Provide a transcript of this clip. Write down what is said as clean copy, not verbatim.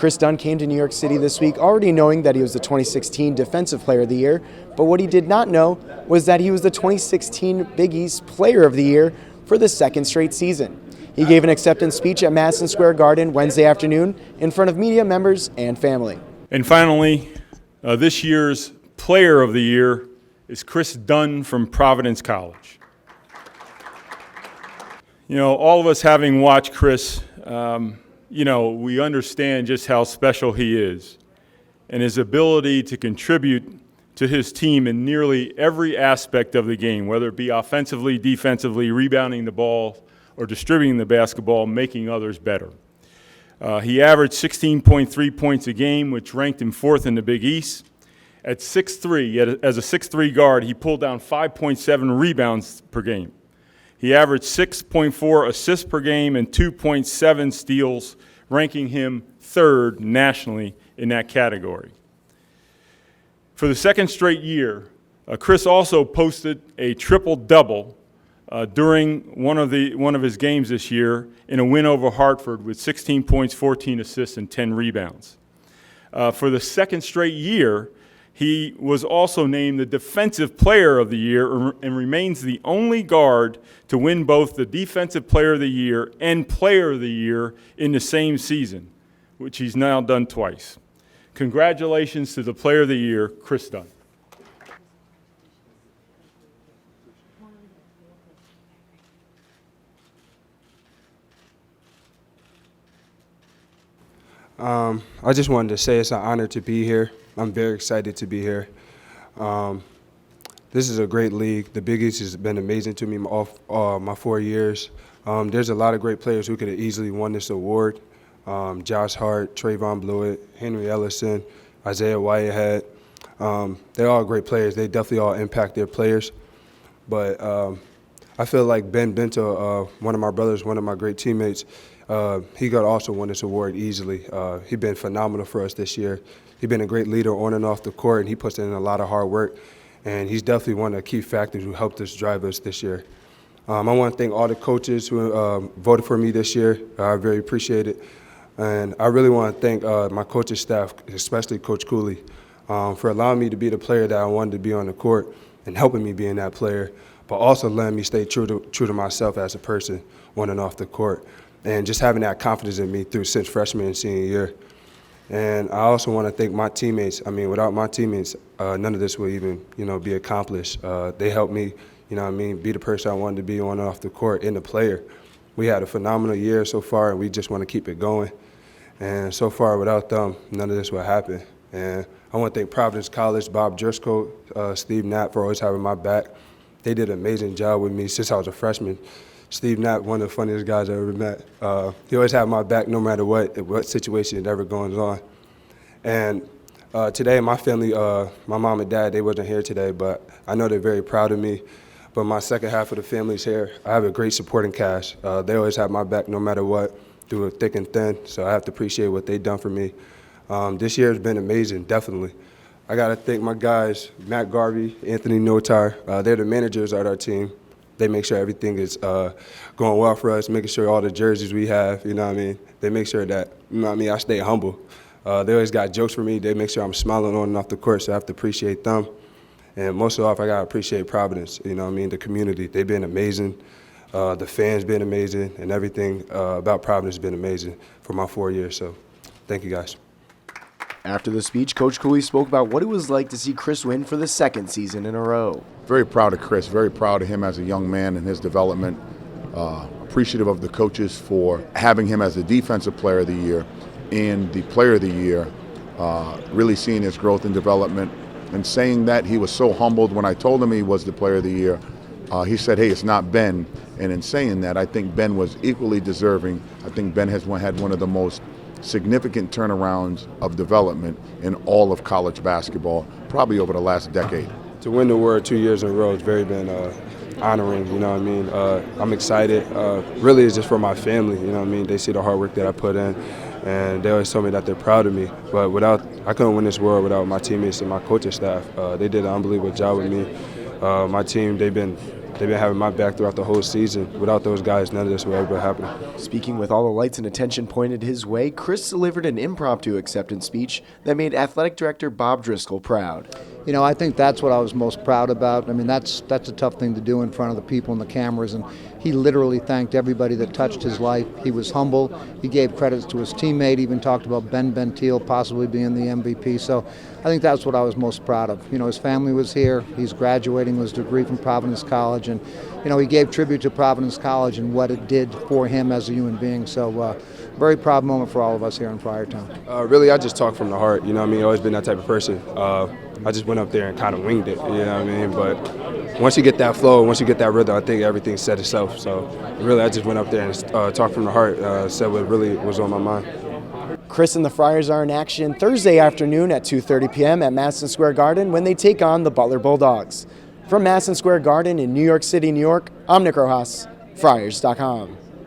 Kris Dunn came to New York City this week already knowing that he was the 2016 Defensive Player of the Year, but what he did not know was that he was the 2016 Big East Player of the Year for the second straight season. He gave an acceptance speech at Madison Square Garden Wednesday afternoon in front of media members and family. And finally, this year's Player of the Year is Kris Dunn from Providence College. You know, all of us having watched Kris, we understand just how special he is and his ability to contribute to his team in nearly every aspect of the game, whether it be offensively, defensively, rebounding the ball, or distributing the basketball, making others better. He averaged 16.3 points a game, which ranked him fourth in the Big East. At 6'3", as a 6'3" guard, he pulled down 5.7 rebounds per game. He averaged 6.4 assists per game and 2.7 steals, ranking him third nationally in that category. For the second straight year, Kris also posted a triple-double during one of his games this year in a win over Hartford with 16 points, 14 assists, and 10 rebounds. For the second straight year, he was also named the Defensive Player of the Year and remains the only guard to win both the Defensive Player of the Year and Player of the Year in the same season, which he's now done twice. Congratulations to the Player of the Year, Kris Dunn. I just wanted to say it's an honor to be here. I'm very excited to be here. This is a great league. The Big East has been amazing to me all my 4 years. There's a lot of great players who could have easily won this award. Josh Hart, Trayvon Blewett, Henry Ellison, Isaiah Whitehead. They're all great players. They definitely all impact their players. But I feel like Ben Bento, one of my brothers, one of my great teammates, he could also won this award easily. He's been phenomenal for us this year. He's been a great leader on and off the court, and he puts in a lot of hard work. And he's definitely one of the key factors who helped us drive us this year. I want to thank all the coaches who voted for me this year. I very appreciate it. And I really want to thank my coaching staff, especially Coach Cooley, for allowing me to be the player that I wanted to be on the court and helping me being that player, but also letting me stay true to myself as a person on and off the court, and just having that confidence in me since freshman and senior year. And I also want to thank my teammates. I mean, without my teammates, none of this would even, be accomplished. They helped me, be the person I wanted to be on and off the court and the player. We had a phenomenal year so far, and we just want to keep it going. And so far, without them, none of this would happen. And I want to thank Providence College, Bob Driscoll, Steve Knapp for always having my back. They did an amazing job with me since I was a freshman. Steve Knapp, one of the funniest guys I ever met. He always had my back no matter what situation it ever goes on. And today, my family, my mom and dad, they wasn't here today, but I know they're very proud of me. But my second half of the family's here. I have a great supporting cast. They always have my back no matter what, through thick and thin, so I have to appreciate what they've done for me. This year has been amazing, definitely. I got to thank my guys, Matt Garvey, Anthony Notar. They're the managers of our team. They make sure everything is going well for us, making sure all the jerseys we have, They make sure that, I stay humble. They always got jokes for me. They make sure I'm smiling on and off the court, so I have to appreciate them. And most of all, I got to appreciate Providence, the community. They've been amazing. The fans been amazing, and everything about Providence has been amazing for my 4 years. So thank you, guys. After the speech, Coach Cooley spoke about what it was like to see Kris win for the second season in a row. Very proud of Kris, very proud of him as a young man and his development. Appreciative of the coaches for having him as the Defensive Player of the Year and the Player of the Year, really seeing his growth and development. And saying that, he was so humbled when I told him he was the Player of the Year. He said, hey, it's not Ben. And in saying that, I think Ben was equally deserving. I think Ben has had one of the most significant turnarounds of development in all of college basketball, probably over the last decade. To win the award 2 years in a row has very been honoring, I'm excited. Really, it's just for my family, They see the hard work that I put in, and they always tell me that they're proud of me. But I couldn't win this award without my teammates and my coaching staff. They did an unbelievable job with me. My team, they've been they've been having my back throughout the whole season. Without those guys, none of this would ever happen. Speaking with all the lights and attention pointed his way, Kris delivered an impromptu acceptance speech that made athletic director Bob Driscoll proud. You know, I think that's what I was most proud about. I mean, that's a tough thing to do in front of the people and the cameras, and he literally thanked everybody that touched his life. He was humble. He gave credits to his teammate, even talked about Ben Bentil possibly being the MVP. So I think that's what I was most proud of. You know, his family was here. He's graduating with his degree from Providence College, and, you know, he gave tribute to Providence College and what it did for him as a human being. So very proud moment for all of us here in Friartown. Really, I just talk from the heart. You know what I mean? I've always been that type of person. I just went up there and kind of winged it, you know what I mean? But once you get that flow, once you get that rhythm, I think everything set itself. So really, I just went up there and talked from the heart, said what really was on my mind. Kris and the Friars are in action Thursday afternoon at 2:30 p.m. at Madison Square Garden when they take on the Butler Bulldogs. From Madison Square Garden in New York City, New York, I'm Nick Rojas, Friars.com.